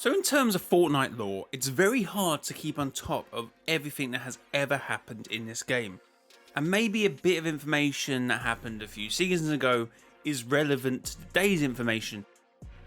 So in terms of Fortnite lore, it's very hard to keep on top of everything that has ever happened in this game. And maybe a bit of information that happened a few seasons ago is relevant to today's information,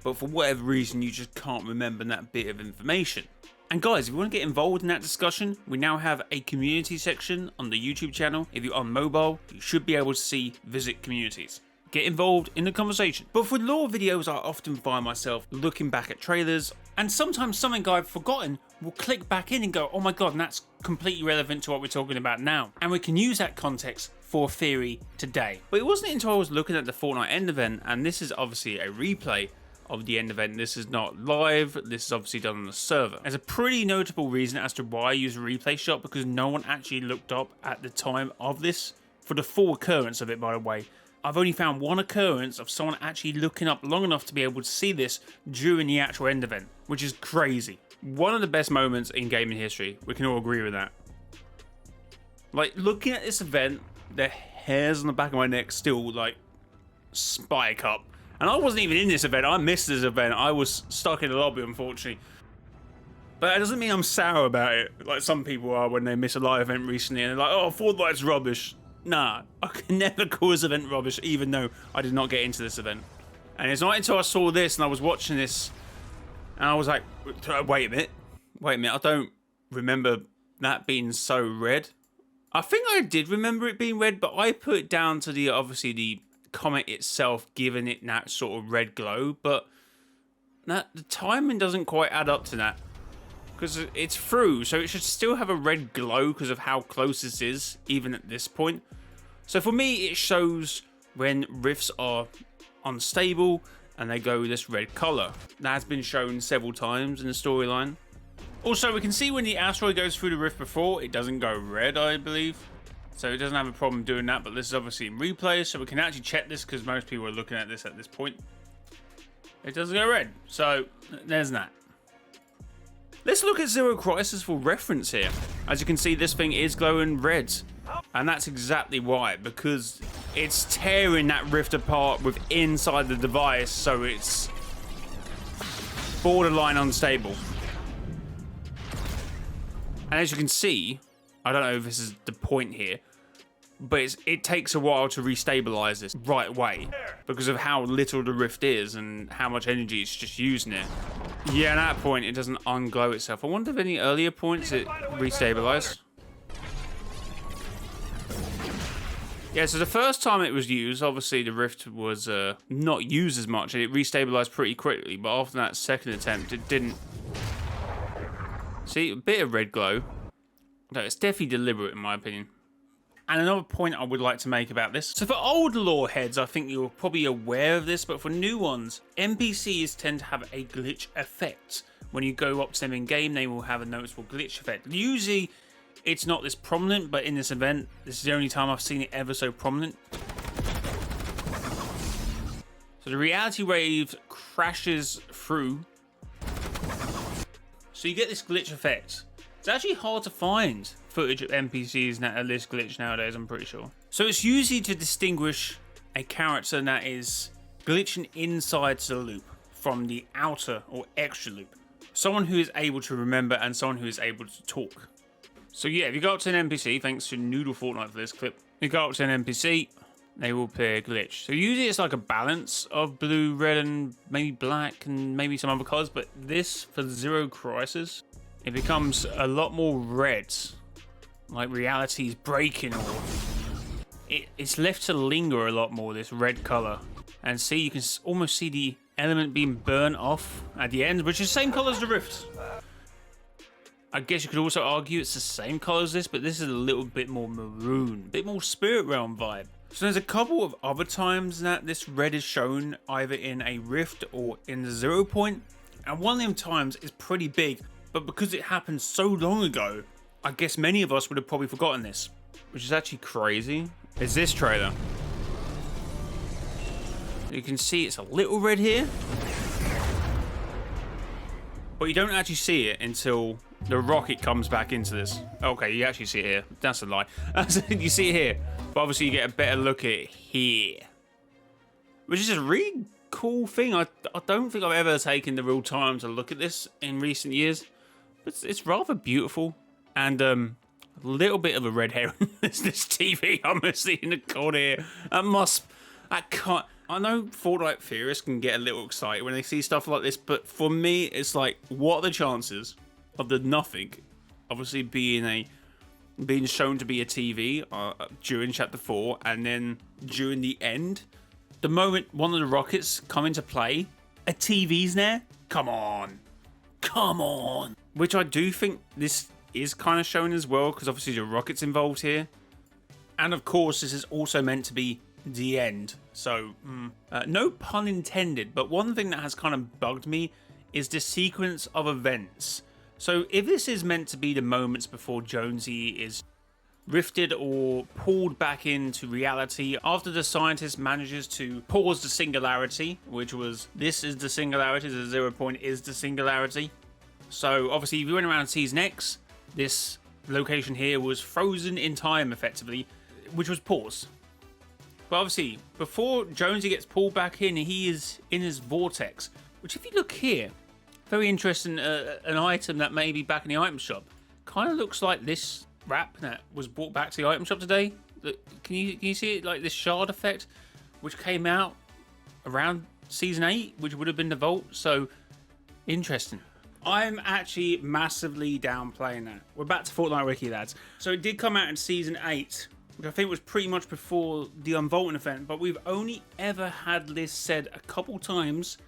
but for whatever reason you just can't remember that bit of information. And guys, if you want to get involved in that discussion, we now have a community section on the YouTube channel. If you're on mobile, you should be able to see visit communities. Get involved in the conversation. But for lore videos, I often find myself looking back at trailers, and sometimes something I've forgotten will click back in and go, oh my god, and that's completely relevant to what we're talking about now. And we can use that context for theory today. But it wasn't until I was looking at the Fortnite end event, and this is obviously a replay of the end event. This is not live, this is obviously done on the server. There's a pretty notable reason as to why I use a replay shot, because no one actually looked up at the time of this. For the full occurrence of it, by the way, I've only found one occurrence of someone actually looking up long enough to be able to see this during the actual end event, which is crazy. One of the best moments in gaming history, we can all agree with that. Like, looking at this event, the hairs on the back of my neck still, like, spike up. And I wasn't even in this event, I missed this event, I was stuck in the lobby, unfortunately. But that doesn't mean I'm sour about it, like some people are when they miss a live event recently and they're like, oh, Fortnite's rubbish. Nah, I can never call this event rubbish, even though I did not get into this event. And it's not until I saw this and I was watching this, and I was like, wait a minute, I don't remember that being so red. I think I did remember it being red, but I put it down to the, obviously, the comet itself giving it that sort of red glow, but the timing doesn't quite add up to that. Because it's through, so it should still have a red glow because of how close this is, even at this point. So for me, it shows when rifts are unstable and they go this red color. That has been shown several times in the storyline. Also, we can see when the asteroid goes through the rift before, it doesn't go red, I believe. So it doesn't have a problem doing that, but this is obviously in replay, so we can actually check this because most people are looking at this point. It doesn't go red, so there's that. Let's look at Zero Crisis for reference here. As you can see, this thing is glowing red. And that's exactly why, because it's tearing that rift apart with inside the device, so it's borderline unstable. And as you can see, I don't know if this is the point here, but it takes a while to restabilize this right away because of how little the rift is and how much energy it's just using it. Yeah, at that point, it doesn't unglow itself. I wonder if any earlier points it restabilized. Yeah, so the first time it was used, obviously the rift was not used as much and it restabilized pretty quickly, but after that second attempt, it didn't. See, a bit of red glow. No, it's definitely deliberate in my opinion. And another point I would like to make about this. So for old lore heads, I think you're probably aware of this, but for new ones, NPCs tend to have a glitch effect. When you go up to them in game, they will have a noticeable glitch effect. Usually, it's not this prominent, but in this event, this is the only time I've seen it ever so prominent. So the reality wave crashes through. So you get this glitch effect. It's actually hard to find footage of NPCs that are this glitch nowadays, I'm pretty sure. So it's usually to distinguish a character that is glitching inside the loop from the outer or extra loop. Someone who is able to remember and someone who is able to talk. So yeah, if you go up to an NPC, thanks to Noodle Fortnite for this clip, you go up to an NPC, they will appear glitch. So usually it's like a balance of blue, red, and maybe black, and maybe some other colors, but this, for Zero Crisis, it becomes a lot more red. Like reality is breaking, or it's left to linger a lot more, this red color. And see, you can almost see the element being burnt off at the end, which is the same color as the rift. I guess you could also argue it's the same color as this, but this is a little bit more maroon, a bit more Spirit Realm vibe. So there's a couple of other times that this red is shown either in a rift or in the 0 point, and one of them times is pretty big, but because it happened so long ago, I guess many of us would have probably forgotten this, which is actually crazy. Is this trailer? You can see it's a little red here, but you don't actually see it until the rocket comes back into this. Okay, you actually see it here. That's a lie. You see it here, but obviously you get a better look at it here, which is just really cool thing. I don't think I've ever taken the real time to look at this in recent years. But it's rather beautiful. And a little bit of a red herring. This TV I'm seeing in the corner here. That can't... I know Fortnite theorists can get a little excited when they see stuff like this, but for me, it's like, what are the chances of the nothing obviously being shown to be a TV during Chapter 4, and then during the end, the moment one of the rockets come into play, a TV's there? Come on. Come on. Which I do think this is kind of shown as well, because obviously the rocket's involved here. And of course, this is also meant to be the end. So, no pun intended, but one thing that has kind of bugged me is the sequence of events. So if this is meant to be the moments before Jonesy is rifted or pulled back into reality after the scientist manages to pause the singularity, which was, this is the singularity, the 0 point is the singularity. So obviously if you went around Season X, this location here was frozen in time effectively, which was paused. But obviously, before Jonesy gets pulled back in, he is in his vortex, which if you look here, very interesting, an item that may be back in the item shop. Kind of looks like this wrap that was brought back to the item shop today. Can you see it, like this shard effect, which came out around Season 8, which would have been the vault. So, interesting. I'm actually massively downplaying that. We're back to Fortnite Wiki, lads. So it did come out in Season 8, which I think was pretty much before the unvaulting event, but we've only ever had this said a couple times,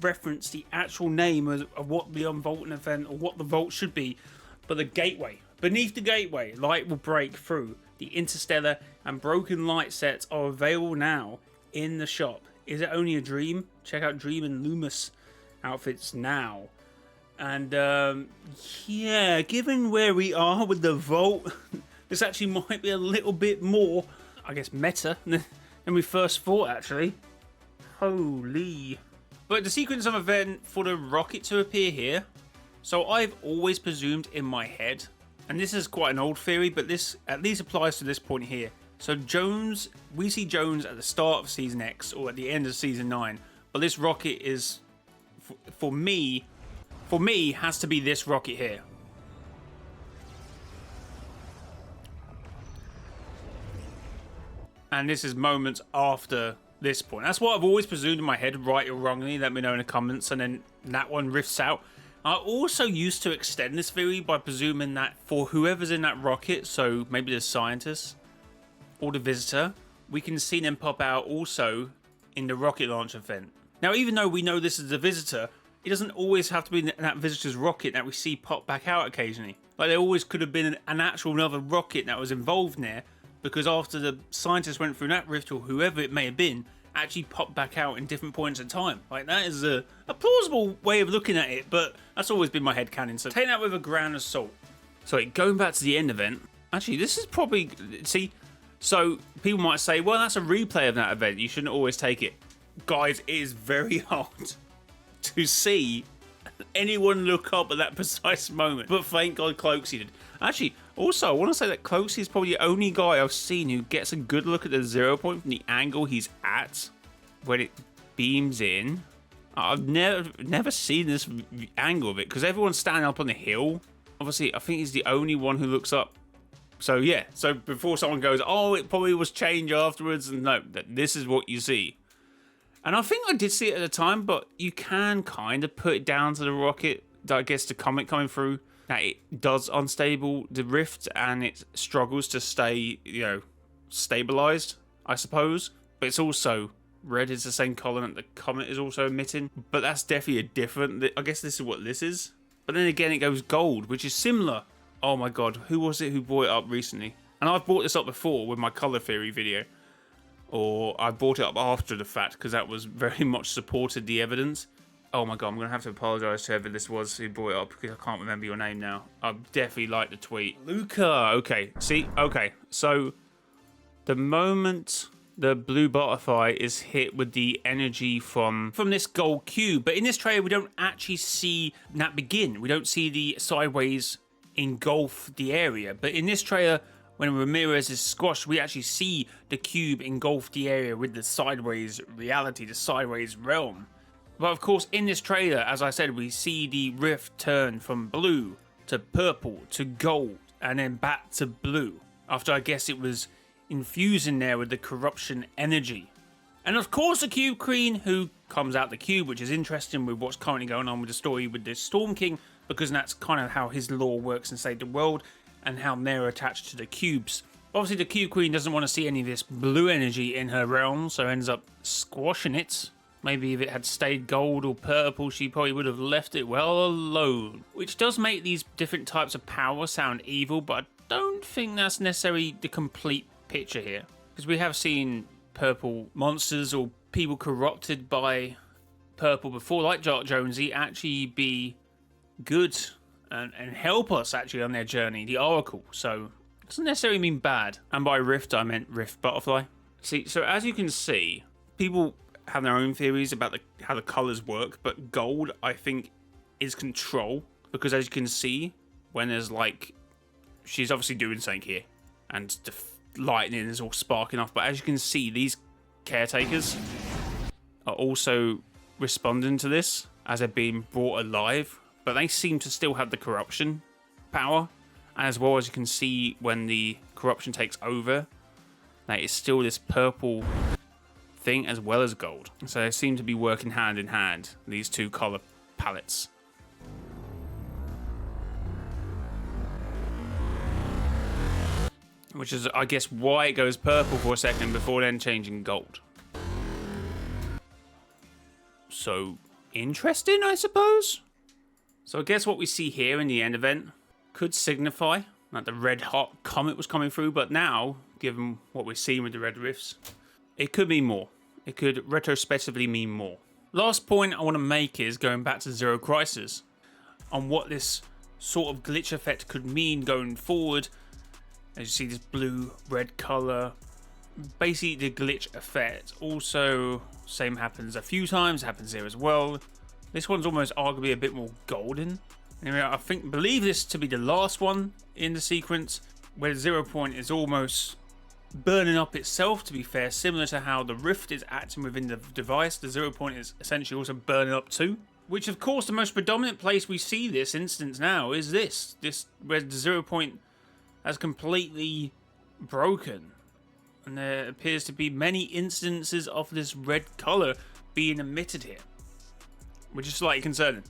reference the actual name of what the unvaulting event or what the vault should be. But the gateway, beneath the gateway, light will break through. The interstellar and broken light sets are available now in the shop. Is it only a dream? Check out Dream and Loomis outfits now. And yeah, given where we are with the vault, this actually might be a little bit more, I guess, meta than we first thought, actually. Holy. But the sequence of event for the rocket to appear here, so I've always presumed in my head, and this is quite an old theory, but this at least applies to this point here. So Jones, we see Jones at the start of Season X or at the end of Season 9, but this rocket is, for me, has to be this rocket here. And this is moments after this point. That's what I've always presumed in my head, right or wrongly. Let me know in the comments, and then that one riffs out. I also used to extend this theory by presuming that for whoever's in that rocket, so maybe the scientist or the visitor, we can see them pop out also in the rocket launch event. Now, even though we know this is the visitor, it doesn't always have to be that visitor's rocket that we see pop back out occasionally. Like, there always could have been an actual another rocket that was involved in there, because after the scientist went through that rift, or whoever it may have been, actually popped back out in different points in time. Like, that is a plausible way of looking at it, but that's always been my headcanon, so take that with a grain of salt. So going back to the end event, actually this is probably, see, so people might say, well, that's a replay of that event, you shouldn't always take it. Guys, it is very hard to see anyone look up at that precise moment, but thank God Cloaksy did. Actually, also, I want to say that Cloaksy is probably the only guy I've seen who gets a good look at the 0 point from the angle he's at when it beams in. I've never seen this angle of it, because everyone's standing up on the hill. Obviously, I think he's the only one who looks up. So yeah, so before someone goes, oh, it probably was changed afterwards, and no, this is what you see. And I think I did see it at the time, but you can kind of put it down to the rocket, I guess the comment coming through, that it does unstable the rift and it struggles to stay, you know, stabilized, I suppose. But it's also, red is the same color that the comet is also emitting. But that's definitely a different, I guess this is what this is. But then again, it goes gold, which is similar. Oh my God, who was it who brought it up recently? And I've brought this up before with my color theory video. Or I brought it up after the fact, because that was very much supported the evidence. Oh my God, I'm going to have to apologise to whoever this was who brought it up, because I can't remember your name now. I definitely like the tweet. Luca! Okay, see? Okay, so the moment the blue butterfly is hit with the energy from this gold cube, but in this trailer we don't actually see that begin. We don't see the sideways engulf the area. But in this trailer, when Ramirez is squashed, we actually see the cube engulf the area with the sideways reality, the sideways realm. But of course, in this trailer, as I said, we see the rift turn from blue to purple to gold and then back to blue. After I guess it was infusing there with the corruption energy. And of course the Cube Queen, who comes out the cube, which is interesting with what's currently going on with the story with the Storm King, because that's kind of how his law works inside the world and how they're attached to the cubes. Obviously the Cube Queen doesn't want to see any of this blue energy in her realm, so ends up squashing it. Maybe if it had stayed gold or purple, she probably would have left it well alone. Which does make these different types of power sound evil, but I don't think that's necessarily the complete picture here. Because we have seen purple monsters or people corrupted by purple before, like Dark Jonesy, actually be good and help us actually on their journey, the Oracle. So it doesn't necessarily mean bad. And by Rift, I meant Rift Butterfly. See, so as you can see, people have their own theories about how the colors work, but gold, I think, is control. Because as you can see, when there's like, she's obviously doing something here, and the lightning is all sparking off, but as you can see, these caretakers are also responding to this as they're being brought alive, but they seem to still have the corruption power, as well as you can see when the corruption takes over, that it's still this purple thing as well as gold. So they seem to be working hand in hand, these two color palettes. Which is, I guess, why it goes purple for a second before then changing gold. So, interesting, I suppose? So I guess what we see here in the end event could signify that the red hot comet was coming through, but now, given what we're seeing with the red rifts, it could mean more. It could retrospectively mean more. Last point I want to make is going back to Zero Crisis on what this sort of glitch effect could mean going forward. As you see this blue-red colour, basically the glitch effect. Also, same happens a few times, happens here as well. This one's almost arguably a bit more golden. Anyway, I believe this to be the last one in the sequence, where the 0 point is almost burning up itself, to be fair, similar to how the rift is acting within the device. The 0 point is essentially also burning up too. Which, of course, the most predominant place we see this instance now is this where the 0 point has completely broken, and there appears to be many instances of this red colour being emitted here, which is slightly concerning.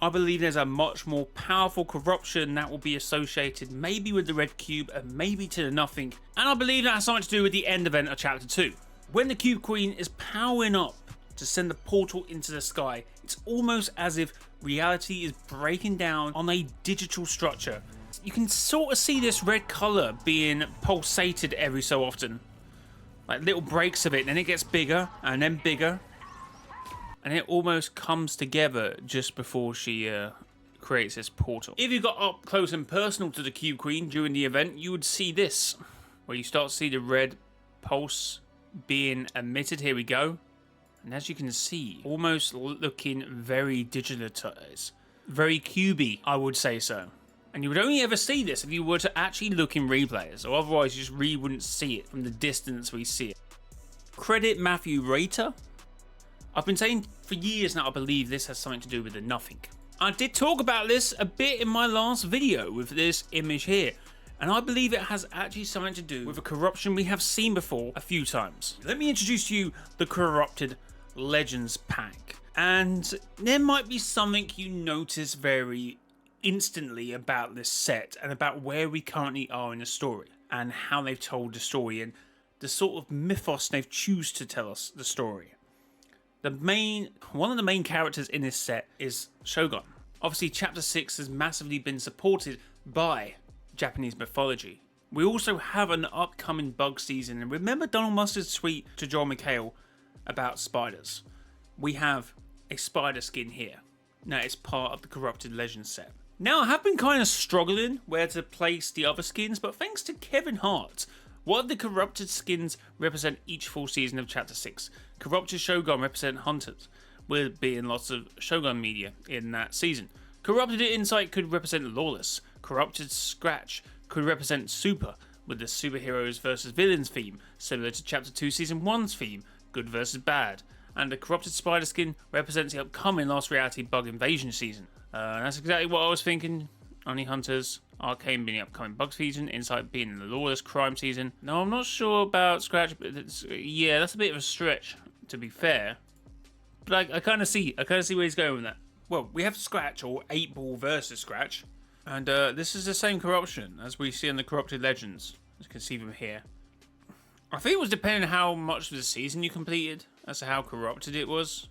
I believe there's a much more powerful corruption that will be associated maybe with the red cube and maybe to the nothing, and I believe that has something to do with the end event of chapter 2. When the Cube Queen is powering up to send the portal into the sky, it's almost as if reality is breaking down on a digital structure. You can sort of see this red colour being pulsated every so often. Like little breaks of it, and then it gets bigger, and then bigger. And it almost comes together just before she creates this portal. If you got up close and personal to the Cube Queen during the event, you would see this. Where you start to see the red pulse being emitted. Here we go. And as you can see, almost looking very digitalized. Very cubey, I would say so. And you would only ever see this if you were to actually look in replayers, or otherwise you just really wouldn't see it from the distance we see it. Credit Matthew Rater. I've been saying for years now I believe this has something to do with the nothing. I did talk about this a bit in my last video with this image here, and I believe it has actually something to do with a corruption we have seen before a few times. Let me introduce to you the Corrupted Legends pack, and there might be something you notice very instantly about this set and about where we currently are in the story and how they've told the story and the sort of mythos they've chosen to tell us the story. One of the main characters in this set is Shogun. Obviously, Chapter 6 has massively been supported by Japanese mythology. We also have an upcoming bug season, and remember Donald Mustard's tweet to Joel McHale about spiders? We have a spider skin here. Now, it's part of the Corrupted Legends set. Now, I have been kind of struggling where to place the other skins, but thanks to Kevin Hart, what of the corrupted skins represent each full season of Chapter 6? Corrupted Shogun represent Hunters, with being lots of Shogun media in that season. Corrupted Insight could represent Lawless. Corrupted Scratch could represent Super, with the superheroes versus villains theme, similar to Chapter 2 Season 1's theme, good versus bad. And the corrupted spider skin represents the upcoming Lost Reality bug invasion season. That's exactly what I was thinking. Only Hunters, Arcane being the upcoming bug season, Insight being in the lawless crime season. No, I'm not sure about Scratch, but yeah, that's a bit of a stretch, to be fair. But I kind of see where he's going with that. Well, we have Scratch, or 8-Ball versus Scratch. And this is the same corruption as we see in the Corrupted Legends, as you can see from here. I think it was depending on how much of the season you completed, as to how corrupted it was.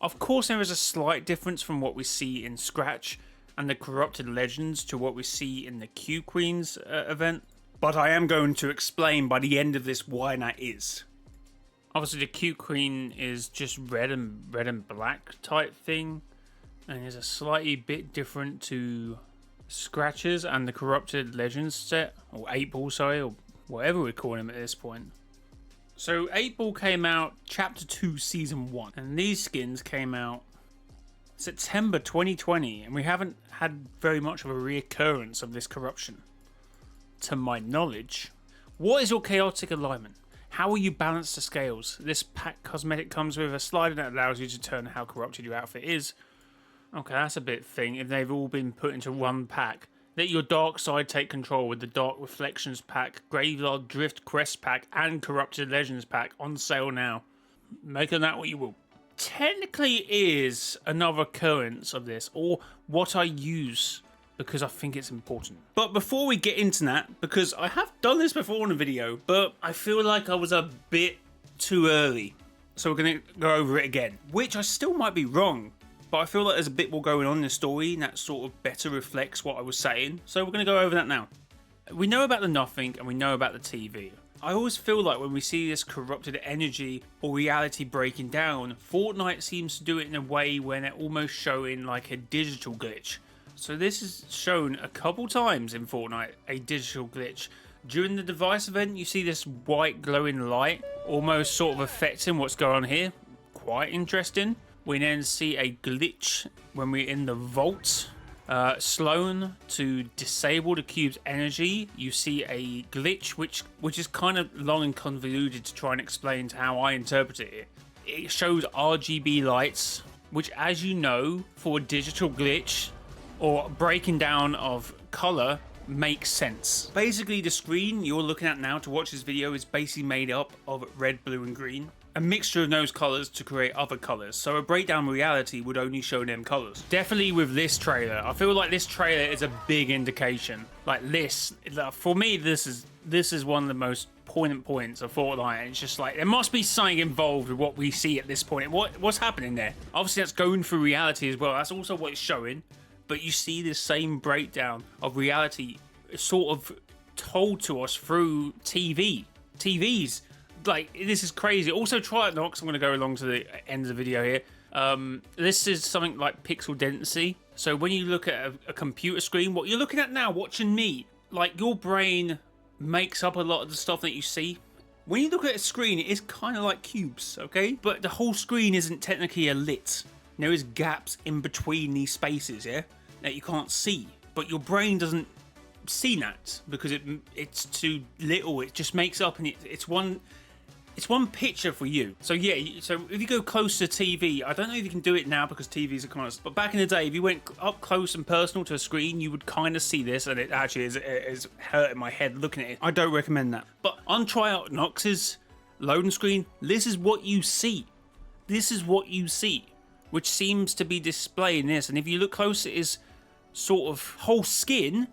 Of course, there is a slight difference from what we see in Scratch and the Corrupted Legends to what we see in the Q Queens event. But I am going to explain by the end of this why that is. Obviously, the Q Queen is just red and black type thing, and is a slightly bit different to Scratches and the Corrupted Legends set, or 8-Ball, sorry, or whatever we call him at this point. So 8-Ball came out Chapter 2 Season 1, and these skins came out September 2020, and we haven't had very much of a reoccurrence of this corruption, to my knowledge. What is your chaotic alignment? How will you balance the scales? This pack cosmetic comes with a slider that allows you to determine how corrupted your outfit is. Okay, that's a bit thing, if they've all been put into one pack. Let your dark side take control with the Dark Reflections pack, Graveyard Drift Quest pack, and Corrupted Legends pack on sale now. Make of that what you will. Technically is another occurrence of this, or what I use because I think it's important. But before we get into that, because I have done this before in a video, but I feel like I was a bit too early. So we're going to go over it again, which I still might be wrong, but I feel like there's a bit more going on in the story and that sort of better reflects what I was saying. So we're going to go over that now. We know about the Nothing and we know about the TV. I always feel like when we see this corrupted energy or reality breaking down, Fortnite seems to do it in a way when they're almost showing like a digital glitch. So this is shown a couple times in Fortnite, a digital glitch. During the device event, you see this white glowing light, almost sort of affecting what's going on here. Quite interesting. We then see a glitch when we're in the vault. Sloan, to disable the cube's energy, you see a glitch which is kind of long and convoluted to try and explain to how I interpret it. It shows RGB lights, which, as you know, for a digital glitch or breaking down of color makes sense. Basically, the screen you're looking at now to watch this video is basically made up of red, blue and green. A mixture of those colours to create other colours, so a breakdown reality would only show them colours. Definitely with this trailer, I feel like this trailer is a big indication. Like this, for me, this is one of the most poignant points of Fortnite. It's just like, there must be something involved with what we see at this point. What's happening there? Obviously that's going through reality as well, that's also what it's showing, but you see this same breakdown of reality sort of told to us through TVs. Like, this is crazy. Also, try it, Nox. I'm going to go along to the end of the video here. This is something like pixel density. So when you look at a computer screen, what you're looking at now, watching me, like, your brain makes up a lot of the stuff that you see. When you look at a screen, it is kind of like cubes, okay? But the whole screen isn't technically a lit. There is gaps in between these spaces, yeah, that you can't see. But your brain doesn't see that because it's too little. It just makes up, and it's one picture for you. So yeah, so if you go close to TV, I don't know if you can do it now because TVs are kind of, but back in the day, if you went up close and personal to a screen, you would kind of see this, and it actually is hurting my head looking at it. I don't recommend that. But on Tryout Nox's loading screen, this is what you see. This is what you see, which seems to be displaying this. And if you look close, it is sort of whole skin,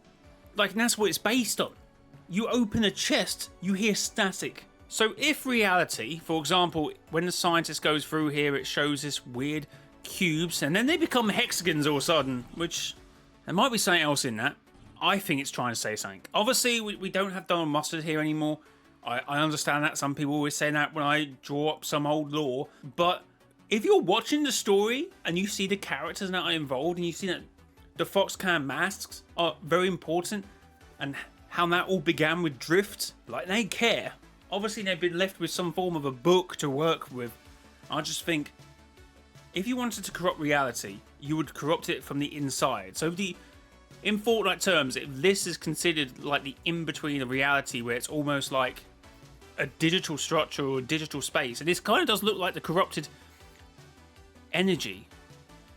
like, and that's what it's based on. You open a chest, you hear static. So if reality, for example, when the scientist goes through here, it shows this weird cubes, and then they become hexagons all of a sudden, which there might be something else in that. I think it's trying to say something. Obviously, we don't have Donald Mustard here anymore. I understand that. Some people always say that when I draw up some old lore. But if you're watching the story and you see the characters that are involved, and you see that the Foxcan masks are very important, and how that all began with Drift, like, they care. Obviously, they've been left with some form of a book to work with. I just think, if you wanted to corrupt reality, you would corrupt it from the inside. So the In Fortnite terms, this is considered like the in-between of reality, where it's almost like a digital structure or a digital space. And this kind of does look like the corrupted energy,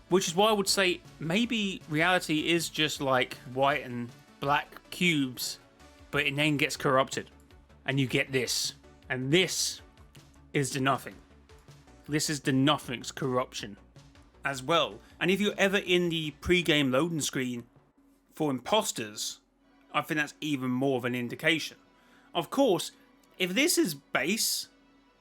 which is why I would say maybe reality is just like white and black cubes, but it then gets corrupted. And you get this. And this is the nothing. This is the nothing's corruption as well. And if you're ever in the pre-game loading screen for imposters, I think that's even more of an indication. Of course, if this is base,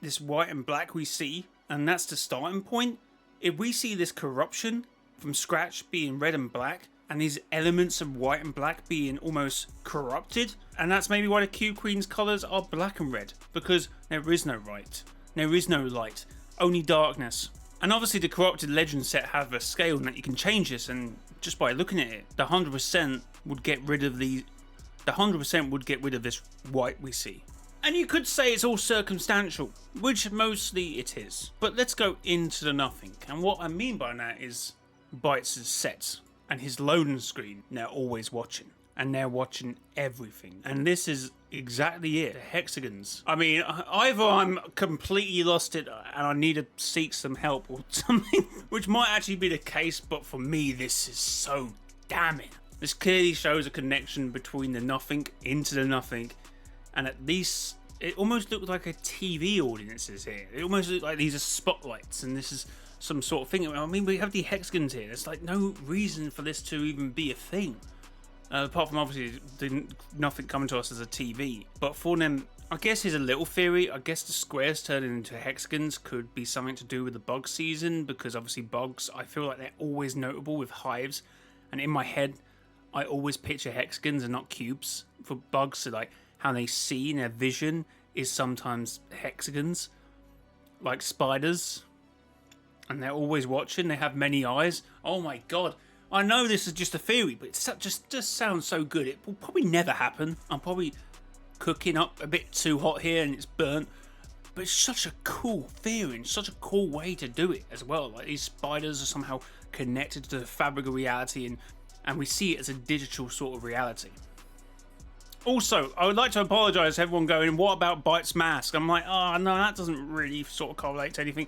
this white and black we see, and that's the starting point, if we see this corruption from scratch being red and black, and these elements of white and black being almost corrupted, and that's maybe why the Cube Queen's colours are black and red, because there is no right, there is no light, only darkness. And obviously the corrupted legend set have a scale that you can change this, and just by looking at it, the 100% would get rid of this white we see. And you could say it's all circumstantial, which mostly it is. But let's go into the nothing. And what I mean by that is Bytes' sets and his loading screen. They're always watching. And they're watching everything. And this is exactly it. The hexagons. I mean, either I'm completely lost it and I need to seek some help or something, which might actually be the case, but for me, this is so damning. This clearly shows a connection between the nothing into the nothing. And at least it almost looked like a TV audience is here. It almost looked like these are spotlights and this is some sort of thing. I mean, we have the hexagons here. There's like no reason for this to even be a thing. Apart from obviously nothing coming to us as a TV. But for them, I guess here's a little theory. I guess the squares turning into hexagons could be something to do with the bug season, because obviously bugs, I feel like they're always notable with hives. And in my head, I always picture hexagons and not cubes for bugs. So like how they see in their vision is sometimes hexagons, like spiders. And they're always watching. They have many eyes. Oh my god. I know this is just a theory, but it just sounds so good. It will probably never happen. I'm probably cooking up a bit too hot here and it's burnt. But it's such a cool theory and such a cool way to do it as well. Like these spiders are somehow connected to the fabric of reality, and we see it as a digital sort of reality. Also, I would like to apologise to everyone going, what about Bytes' mask? I'm like, oh no, that doesn't really sort of correlate to anything.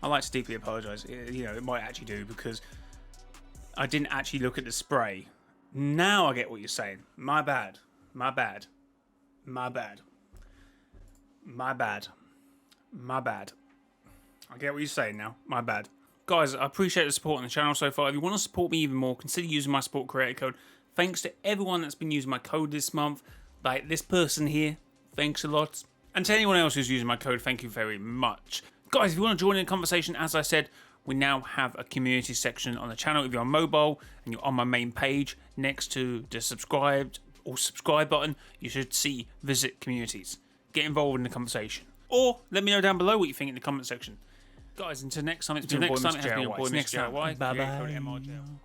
I like to deeply apologise. You know, it might actually do, because I didn't actually look at the spray. Now I get what you're saying. My bad. My bad. My bad. My bad. My bad. I get what you're saying now. My bad. Guys, I appreciate the support on the channel so far. If you want to support me even more, consider using my support creator code. Thanks to everyone that's been using my code this month. Like this person here, thanks a lot. And to anyone else who's using my code, thank you very much. Guys, if you want to join in the conversation, as I said, we now have a community section on the channel. If you're on mobile and you're on my main page, next to the subscribe button, you should see visit communities. Get involved in the conversation. Or let me know down below what you think in the comment section. Guys, until next time, it's been your boy, Mr. JY. Bye bye.